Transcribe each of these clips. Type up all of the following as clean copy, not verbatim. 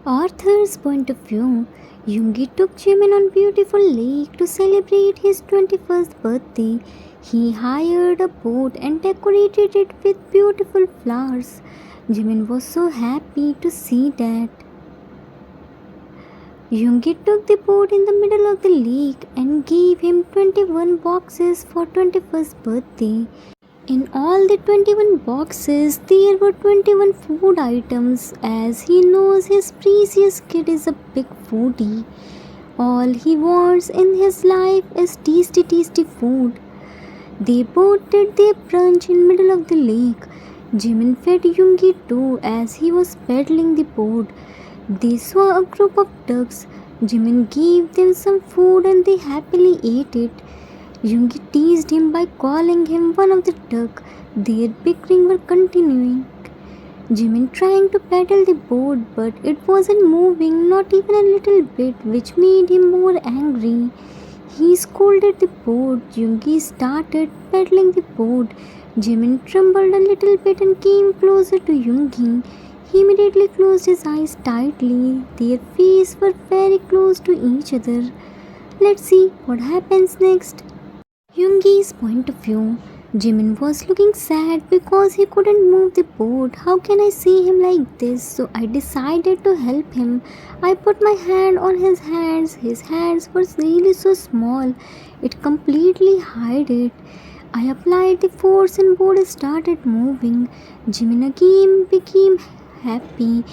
Arthur's point of view, Yoongi took Jimin on beautiful lake to celebrate his 21st birthday. He hired a boat and decorated it with beautiful flowers. Jimin was so happy to see that. Yoongi took the boat in the middle of the lake and gave him 21 boxes for 21st birthday. In all the 21 boxes, there were 21 food items as he knows his precious kid is a big foodie. All he wants in his life is tasty food. They both did their brunch in middle of the lake. Jimin fed Yoongi too as he was paddling the boat. They saw a group of ducks. Jimin gave them some food and they happily ate it. Yoongi teased him by calling him one of the duck. Their bickering were continuing. Jimin trying to paddle the boat but it wasn't moving not even a little bit, which made him more angry. He scolded the boat. Yoongi started paddling the boat. Jimin trembled a little bit and came closer to Yoongi. He immediately closed his eyes tightly. Their faces were very close to each other. Let's see what happens next. Yoongi's point of view, Jimin was looking sad because he couldn't move the boat. How can I see him like this? So I decided to help him. I put my hand on his hands. His hands were really so small. It completely hid it. I applied the force and boat started moving. Jimin again became happy.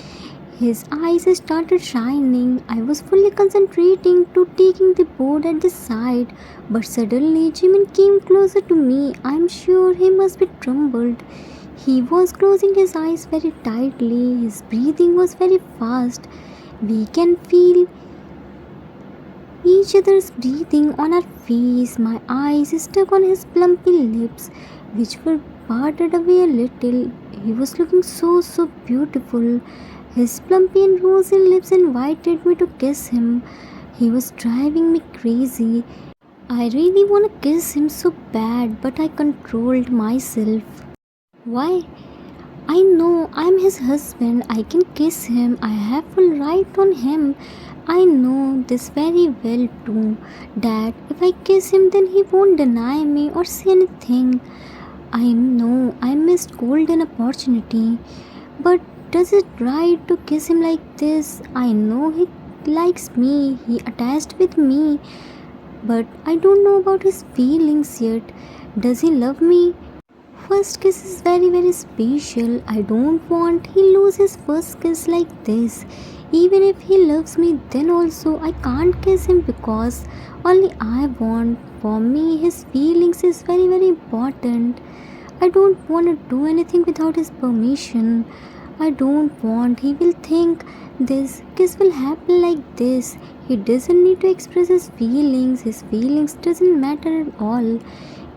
His eyes started shining. I was fully concentrating to taking the boat at the side, but suddenly Jimin came closer to me. I'm sure he must be trembled. He was closing his eyes very tightly. His breathing was very fast. We can feel each other's breathing on our face. My eyes stuck on his plumpy lips, which were parted away a little. He was looking so beautiful. His plumpy and rosy lips invited me to kiss him. He was driving me crazy. I really want to kiss him so bad, but I controlled myself. Why? I know I'm his husband. I can kiss him. I have full right on him. I know this very well too, that if I kiss him then he won't deny me or say anything. I know I missed golden opportunity, but does it right to kiss him like this? I know he likes me, he attached with me, but I don't know about his feelings yet. Does he love me? First kiss is very special. I don't want he lose his first kiss like this. Even if he loves me, then also I can't kiss him because only I want. For me, his feelings is very important. I don't want to do anything without his permission. I don't want he will think this kiss will happen like this. He doesn't need to express his feelings. His feelings doesn't matter at all.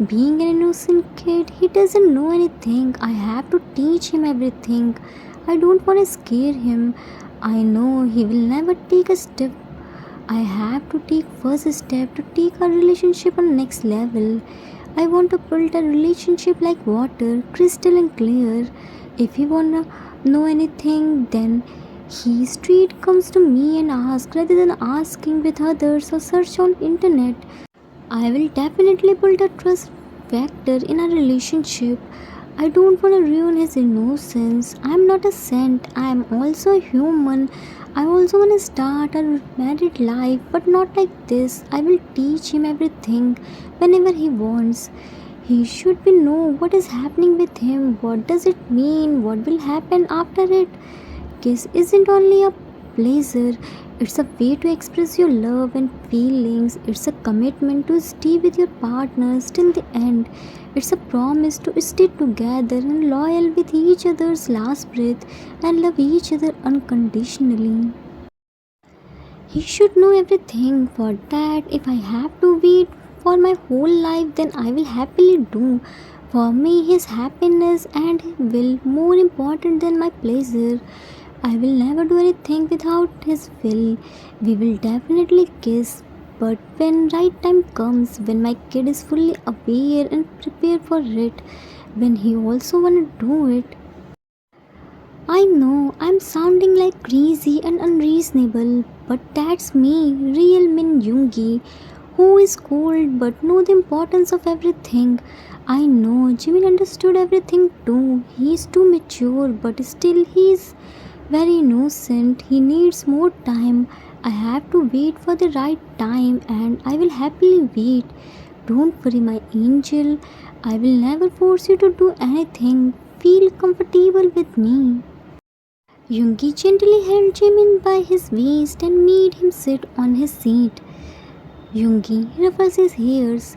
Being an innocent kid, he doesn't know anything. I have to teach him everything. I don't want to scare him. I know he will never take a step. I have to take first step to take our relationship on next level. I want to build a relationship like water, crystal and clear. If he wanna know anything, then he straight comes to me and asks rather than asking with others or search on internet. I will definitely build a trust factor in our relationship. I don't want to ruin his innocence. I am not a saint. I am also a human. I also want to start a married life, but not like this. I will teach him everything whenever he wants. He should be know what is happening with him. What does it mean? What will happen after it? Kiss isn't only a pleasure. It's a way to express your love and feelings. It's a commitment to stay with your partners till the end. It's a promise to stay together and loyal with each other's last breath and love each other unconditionally. He should know everything. For that, if I have to wait for my whole life, then I will happily do. For me, his happiness and his will more important than my pleasure. I will never do anything without his will. We will definitely kiss, but when right time comes, when my kid is fully aware and prepared for it, when he also wanna do it, I know I'm sounding like crazy and unreasonable, but that's me, real Min Yoongi, who is cold but know the importance of everything. I know Jimin understood everything too. He is too mature, but still he is very innocent. He needs more time. I have to wait for the right time, and I will happily wait. Don't worry, my angel. I will never force you to do anything. Feel comfortable with me. Yoongi gently held Jimin by his waist and made him sit on his seat. Yoongi ruffles his hairs.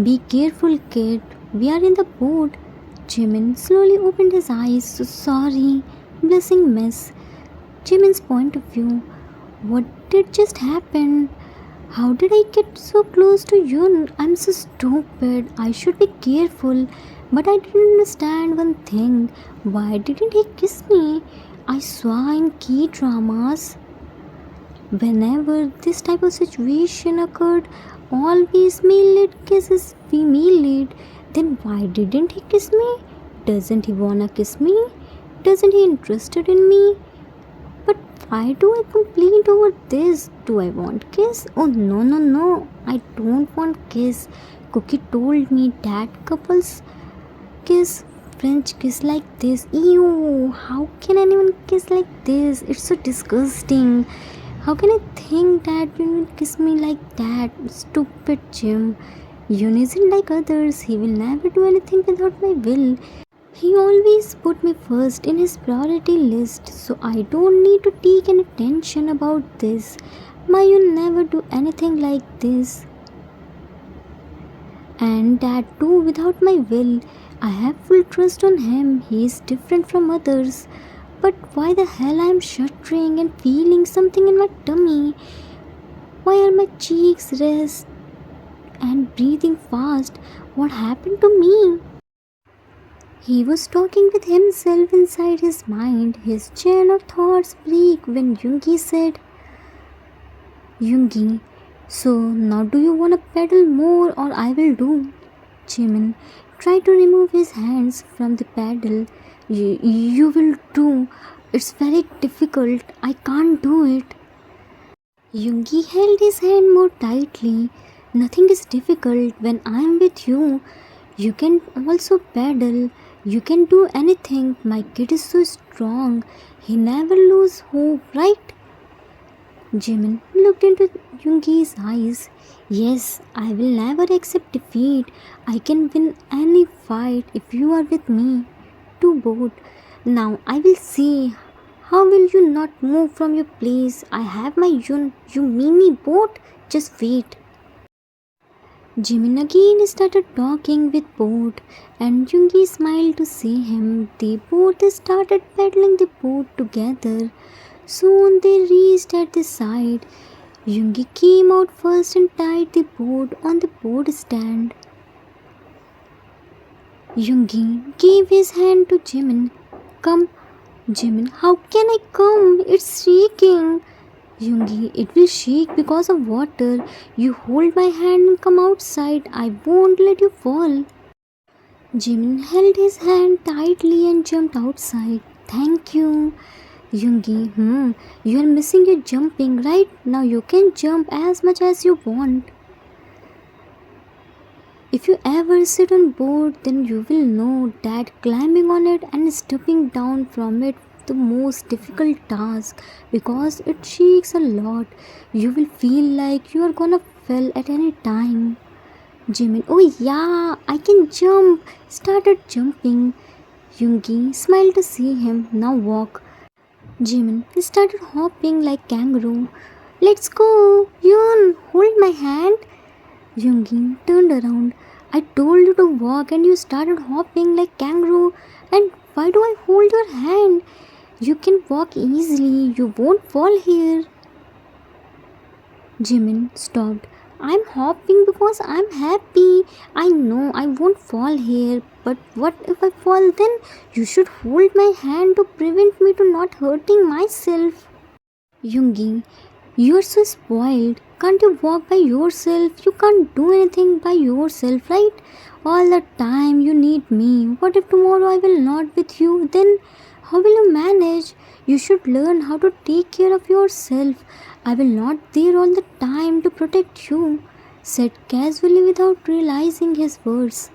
Be careful, kid. We are in the boat. Jimin slowly opened his eyes. So sorry. Blessing miss. Jimin's point of view. What did just happen? How did I get so close to Yoon? I'm so stupid. I should be careful. But I didn't understand one thing. Why didn't he kiss me? I saw in key dramas, whenever this type of situation occurred, always male lead kisses female lead. Then why didn't he kiss me? Doesn't he wanna kiss me? Doesn't he interested in me? But why do I complain over this? Do I want kiss? Oh no. I don't want kiss. Cookie told me that couples kiss French kiss like this. Ew, how can anyone kiss like this? It's so disgusting. How can I think that you will kiss me like that? Stupid Jim. Yoon isn't like others. He will never do anything without my will. He always put me first in his priority list, so I don't need to take any tension about this. My Yoon never do anything like this. And that too without my will. I have full trust on him. He is different from others. But why the hell I am shuddering and feeling something in my tummy? Why are my cheeks raised and breathing fast? What happened to me? He was talking with himself inside his mind. His chain of thoughts break when Yoongi said, Yoongi, so now do you want to pedal more or I will do? Jimin tried to remove his hands from the pedal. You will do. It's very difficult. I can't do it. Yoongi held his hand more tightly. Nothing is difficult when I am with you. You can also pedal. You can do anything. My kid is so strong. He never loses hope, right? Jimin looked into Yoongi's eyes. Yes, I will never accept defeat. I can win any fight if you are with me. To both. Now I will see. How will you not move from your place? I have my Yoon. You mean me boat? Just wait. Jimin again started talking with boat, and Yoongi smiled to see him. They both started paddling the boat together. Soon they reached at the side. Yoongi came out first and tied the boat on the boat stand. Yoongi gave his hand to Jimin. Come. Jimin, how can I come? It's shaking. Yoongi, it will shake because of water. You hold my hand and come outside. I won't let you fall. Jimin held his hand tightly and jumped outside. Thank you. Yoongi, you are missing your jumping, right? Now you can jump as much as you want. If you ever sit on board, then you will know that climbing on it and stepping down from it the most difficult task because it shakes a lot. You will feel like you are gonna fall at any time. Jimin, oh yeah, I can jump. Started jumping. Yoongi smiled to see him. Now walk. Jimin started hopping like kangaroo. Let's go. Yoon, hold my hand. Yoongi turned around. I told you to walk and you started hopping like kangaroo. And why do I hold your hand? You can walk easily. You won't fall here. Jimin stopped. I'm hopping because I'm happy. I know I won't fall here. But what if I fall then? You should hold my hand to prevent me to not hurting myself. Yoongi, you're so spoiled. Can't you walk by yourself? You can't do anything by yourself, right? All the time you need me. What if tomorrow I will not with you? Then How will you manage? You should learn how to take care of yourself. I will not there all the time to protect you, said casually without realizing his words.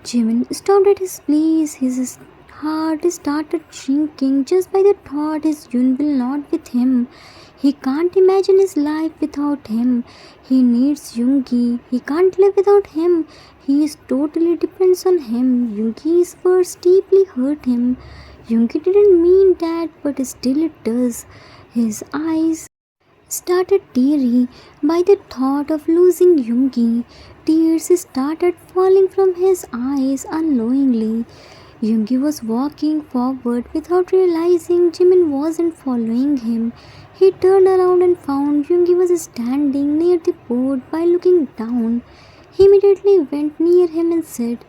Jimin stopped at his place. His heart started shrinking just by the thought his Yun will not with him. He can't imagine his life without him. He needs Yoongi. He can't live without him. He is totally depends on him. Yoongi's words deeply hurt him. Yoongi didn't mean that, but still it does. His eyes started teary by the thought of losing Yoongi. Tears started falling from his eyes unknowingly. Yoongi was walking forward without realizing Jimin wasn't following him. He turned around and found Yoongi was standing near the boat by looking down. He immediately went near him and said,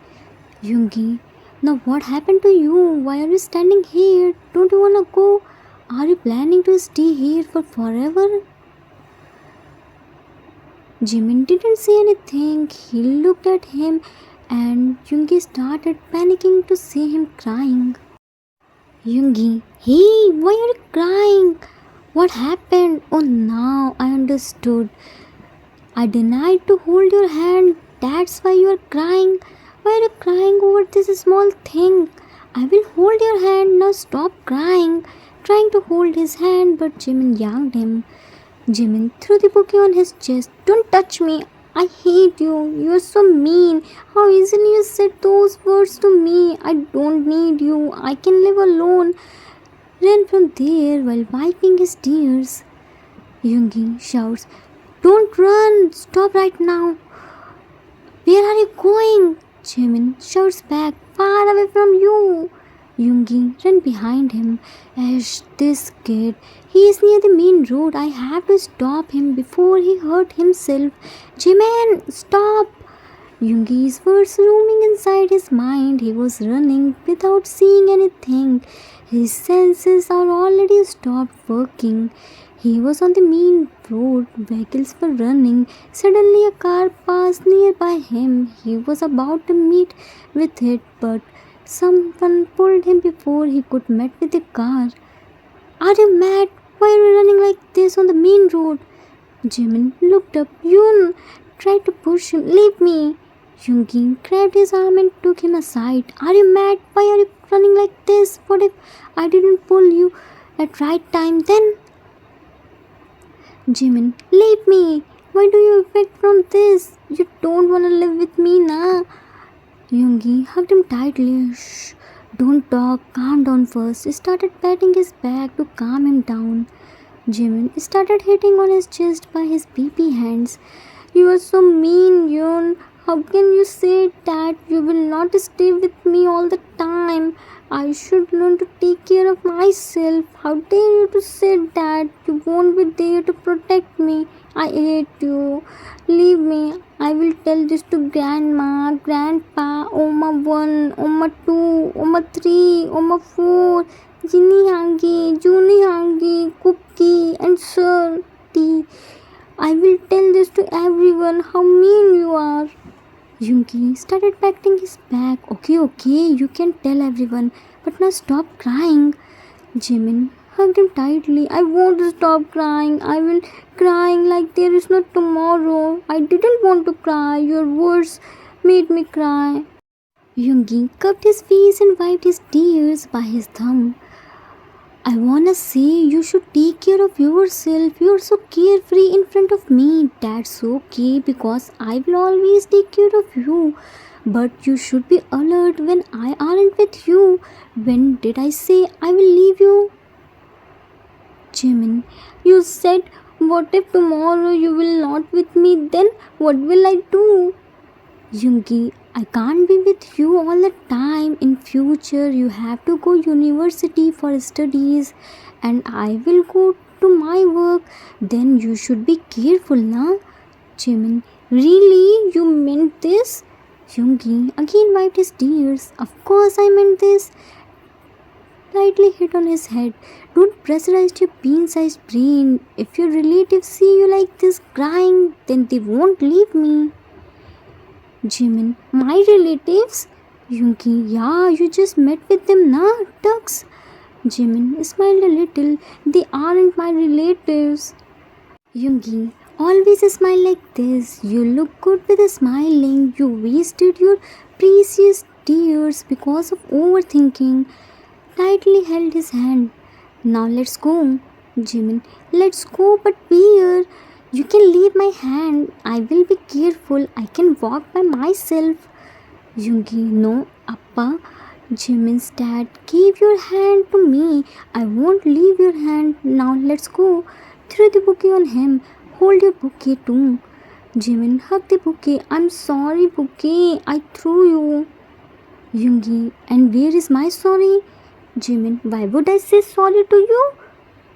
Yoongi, now what happened to you? Why are you standing here? Don't you wanna go? Are you planning to stay here for forever? Jimin didn't say anything. He looked at him and Yoongi started panicking to see him crying. Yoongi, hey, why are you crying? What happened? Oh, now I understood. I denied to hold your hand. That's why you are crying. Why are you crying over this small thing? I will hold your hand. Now stop crying. Trying to hold his hand, but Jimin yanked him. Jimin threw the bouquet on his chest. Don't touch me. I hate you. You are so mean. How easily you said those words to me. I don't need you. I can live alone. Ran from there while wiping his tears. Yoongi shouts, don't run. Stop right now. Where are you going? Jimin shouts back, far away from you. Yoongi ran behind him. Ash, this kid. He is near the main road. I have to stop him before he hurt himself. Jimin, stop! Yoongi's words roaming inside his mind. He was running without seeing anything. His senses are already stopped working. He was on the main road. Vehicles were running. Suddenly a car passed nearby him. He was about to meet with it, but someone pulled him before he could meet with the car. Are you mad? Why are you running like this on the main road? Jimin looked up. Yoon tried to push him. Leave me. Yoongi grabbed his arm and took him aside. Are you mad? Why are you running like this? What if I didn't pull you at right time then? Jimin, leave me. Why do you affect from this? You don't want to live with me now. Yoongi hugged him tightly. Shh, don't talk. Calm down first. He started patting his back to calm him down. Jimin started hitting on his chest by his baby hands. You are so mean, Yoon. How can you say that? You will not stay with me all the time. I should learn to take care of myself. How dare you to say that? You won't be there to protect me. I hate you. Leave me. I will tell this to Grandma, Grandpa, Oma 1, Oma 2, Oma 3, Oma 4, Jinny Hangi, Juni Hangi, Cookie, and Sir T. I will tell this to everyone how mean you are. Yoongi started patting his back. Okay, you can tell everyone, but now stop crying. Jimin hugged him tightly. I won't stop crying. I will crying like there is no tomorrow. I didn't want to cry. Your words made me cry. Yoongi cupped his face and wiped his tears by his thumb. I wanna say you should take care of yourself. You're so carefree in front of me. That's okay because I will always take care of you. But you should be alert when I aren't with you. When did I say I will leave you? Jimin, you said, what if tomorrow you will not with me? Then what will I do? Yoongi, I can't be with you all the time. In future, you have to go university for studies and I will go to my work. Then you should be careful, na? Jimin, really? You meant this? Yoongi again wiped his tears. Of course I meant this. Lightly hit on his head. Don't pressurize your bean-sized brain. If your relatives see you like this crying, then they won't leave me. Jimin, my relatives? Yoongi, yeah, you just met with them, na? Ducks. Jimin smiled a little. They aren't my relatives. Yoongi, always smile like this. You look good with a smiling. You wasted your precious tears because of overthinking. Tightly held his hand. Now let's go. Jimin, let's go, but where? You can leave my hand. I will be careful. I can walk by myself. Yoongi, no, Appa. Jimin's dad, give your hand to me. I won't leave your hand. Now let's go. Throw the bouquet on him. Hold your bouquet too. Jimin, hug the bouquet. I'm sorry, bouquet. I threw you. Yoongi, and where is my sorry? Jimin, why would I say sorry to you?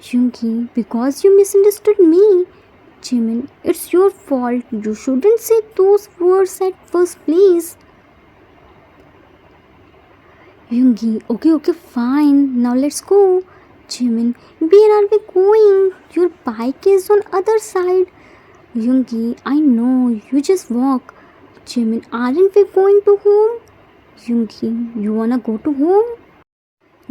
Yoongi, because you misunderstood me. Jimin, it's your fault. You shouldn't say those words at first place. Yoongi, okay, fine. Now let's go. Jimin, where are we going? Your bike is on other side. Yoongi, I know. You just walk. Jimin, aren't we going to home? Yoongi, you wanna go to home?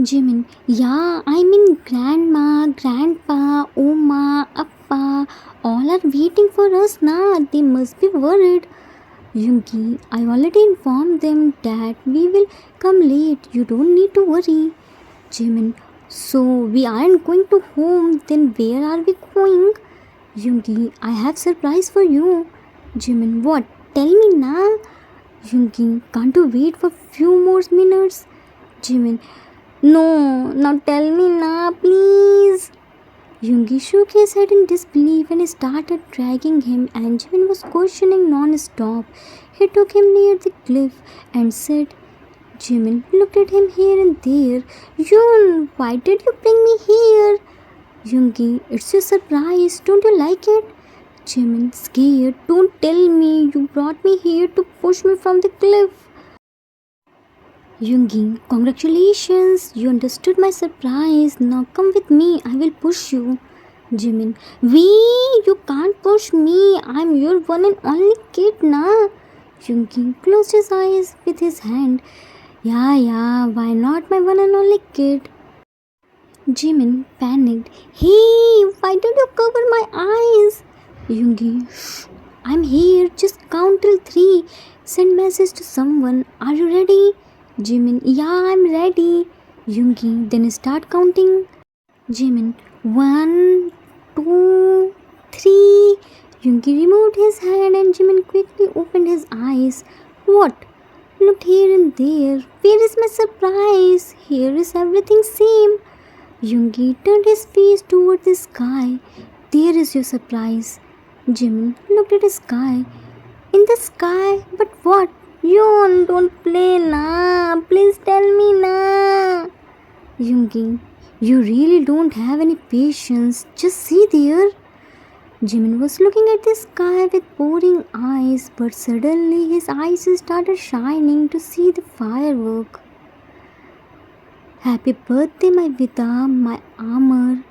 Jimin, yeah, I mean grandma, grandpa, Oma, Appa, all are waiting for us now. They must be worried. Yoongi, I already informed them that we will come late. You don't need to worry. Jimin, so we aren't going to home. Then where are we going? Yoongi, I have surprise for you. Jimin, what? Tell me now. Yoongi, can't you wait for few more minutes? Jimin, no, now tell me now, please. Yoongi shook his head in disbelief and started dragging him, and Jimin was questioning non-stop. He took him near the cliff and said, Jimin looked at him here and there. Yoon, why did you bring me here? Yoongi, it's your surprise. Don't you like it? Jimin, scared. Don't tell me you brought me here to push me from the cliff. Yoongi, congratulations, you understood my surprise. Now come with me, I will push you. Jimin, you can't push me. I'm your one and only kid now. Yoongi closed his eyes with his hand. Yeah, why not my one and only kid? Jimin panicked. Hey, why did you cover my eyes? Yoongi, shh, I'm here. Just count till 3. Send message to someone. Are you ready? Jimin, yeah, I'm ready. Yoongi, then start counting. Jimin, 1, 2, 3. Yoongi removed his hand and Jimin quickly opened his eyes. What? Looked here and there. Where is my surprise? Here is everything same. Yoongi turned his face toward the sky. There is your surprise. Jimin looked at the sky. In the sky? But what? Yoon, don't play na. Please tell me na. Yoongi, you really don't have any patience. Just see there. Jimin was looking at the sky with boring eyes, but suddenly his eyes started shining to see the firework. Happy birthday, my Vita, my armor.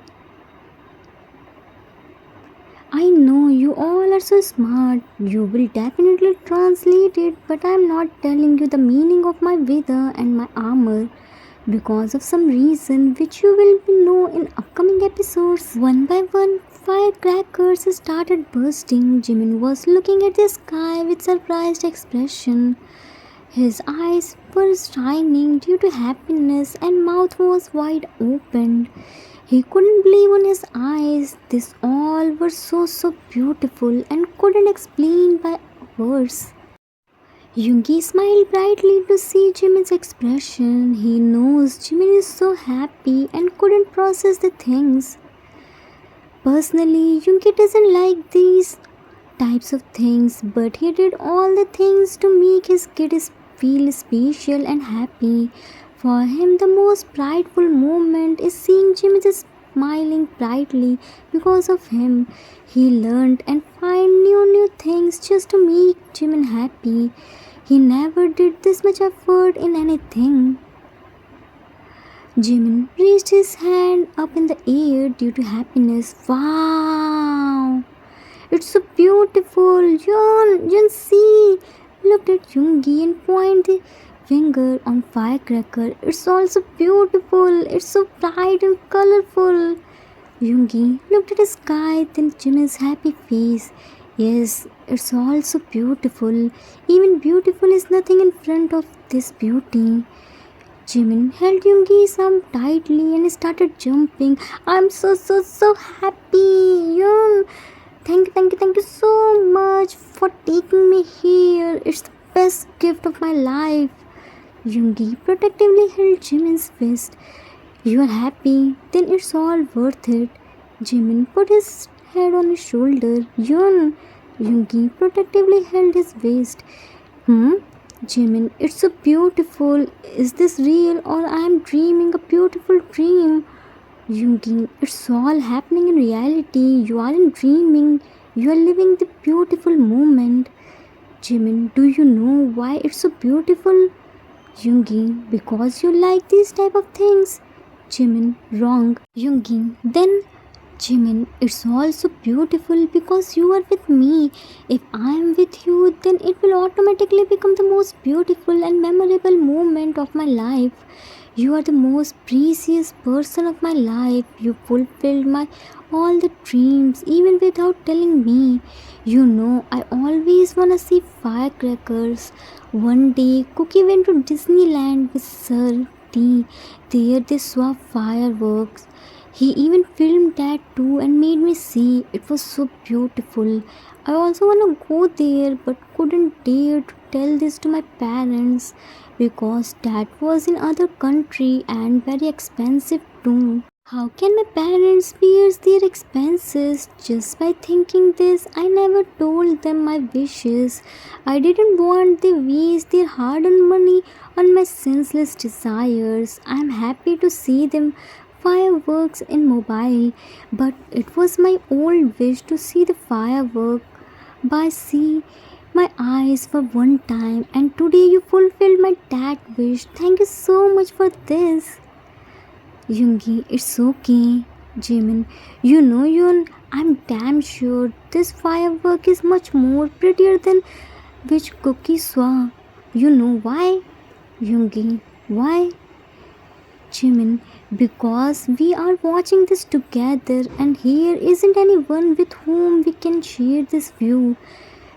I know you all are so smart. You will definitely translate it, but I am not telling you the meaning of my Veda and my armor because of some reason which you will know in upcoming episodes. One by one, firecrackers started bursting. Jimin was looking at the sky with surprised expression. His eyes were shining due to happiness and mouth was wide open. He couldn't believe on his eyes. This all were so beautiful and couldn't explain by words. Yoongi smiled brightly to see Jimin's expression. He knows Jimin is so happy and couldn't process the things. Personally, Yoongi doesn't like these types of things, but he did all the things to make his kid feel special and happy. For him, the most prideful moment is seeing Jimin smiling brightly because of him. He learned and find new things just to make Jimin happy. He never did this much effort in anything. Jimin raised his hand up in the air due to happiness. Wow! It's so beautiful. Yoon, see. Looked at Yoongi and pointed finger on firecracker. It's also beautiful. It's so bright and colorful. Yoongi looked at the sky, then Jimin's happy face. Yes, it's all so beautiful. Even beautiful is nothing in front of this beauty. Jimin held Yoongi's arm tightly and started jumping. I'm so happy. Yoon, thank you so much for taking me here. It's the best gift of my life. Yoongi protectively held Jimin's fist. You are happy, then it's all worth it. Jimin put his head on his shoulder. Yoongi protectively held his waist. Jimin, it's so beautiful. Is this real or I am dreaming a beautiful dream? Yoongi, it's all happening in reality. You aren't dreaming. You are living the beautiful moment. Jimin, do you know why it's so beautiful? Yoongi, because you like these type of things. Jimin, wrong. Yoongi, then Jimin, it's all so beautiful because you are with me. If I am with you, then it will automatically become the most beautiful and memorable moment of my life. You are the most precious person of my life. You fulfilled my all the dreams even without telling me. You know, I always wanna see firecrackers. One day, Cookie went to Disneyland with Sir T. There they saw fireworks. He even filmed that too and made me see. It was so beautiful. I also wanna go there but couldn't dare to tell this to my parents because that was in other country and very expensive too. How can my parents bear their expenses? Just by thinking this, I never told them my wishes. I didn't want they waste their hard-earned money on my senseless desires. I am happy to see them fireworks in mobile, but it was my old wish to see the firework by see my eyes for one time, and today you fulfilled my that wish. Thank you so much for this. Yoongi, it's okay. Jimin, you know Yoon, I'm damn sure this firework is much more prettier than which Cookie saw. You know why? Yoongi, why? Jimin, because we are watching this together and here isn't anyone with whom we can share this view.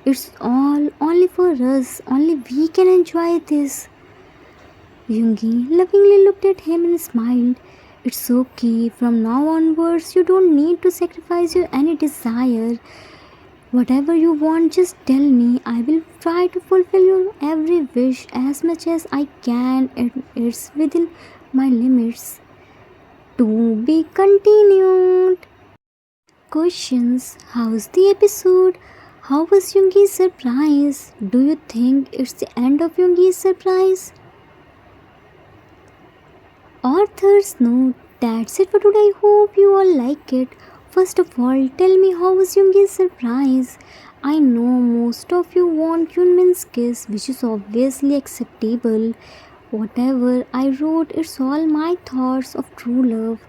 It's all only for us, only we can enjoy this. Yoongi lovingly looked at him and smiled. It's okay, from now onwards you don't need to sacrifice your any desire. Whatever you want, just tell me. I will try to fulfill your every wish as much as I can, and it's within my limits. To be continued. Questions. How's the episode? How was Yoongi's surprise? Do you think it's the end of Yoongi's surprise? Author's note. That's it for today. I hope you all like it. First of all, tell me how was Yoongi's surprise? I know most of you want Yoonmin's kiss, which is obviously acceptable. Whatever I wrote, it's all my thoughts of true love.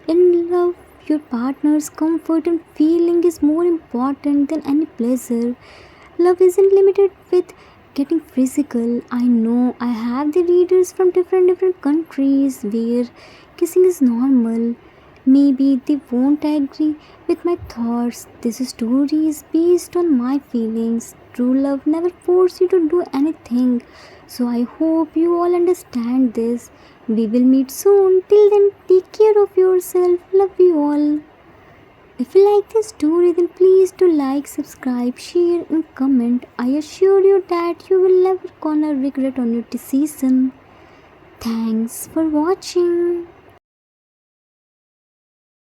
In love, your partner's comfort and feeling is more important than any pleasure. Love isn't limited with getting physical. I know I have the readers from different countries where kissing is normal. Maybe they won't agree with my thoughts. This story is based on my feelings. True love never forces you to do anything. So I hope you all understand this. We will meet soon. Till then, take care of yourself. Love you all. If you like this story, then please do like, subscribe, share and comment. I assure you that you will never gonna regret on your decision. Thanks for watching.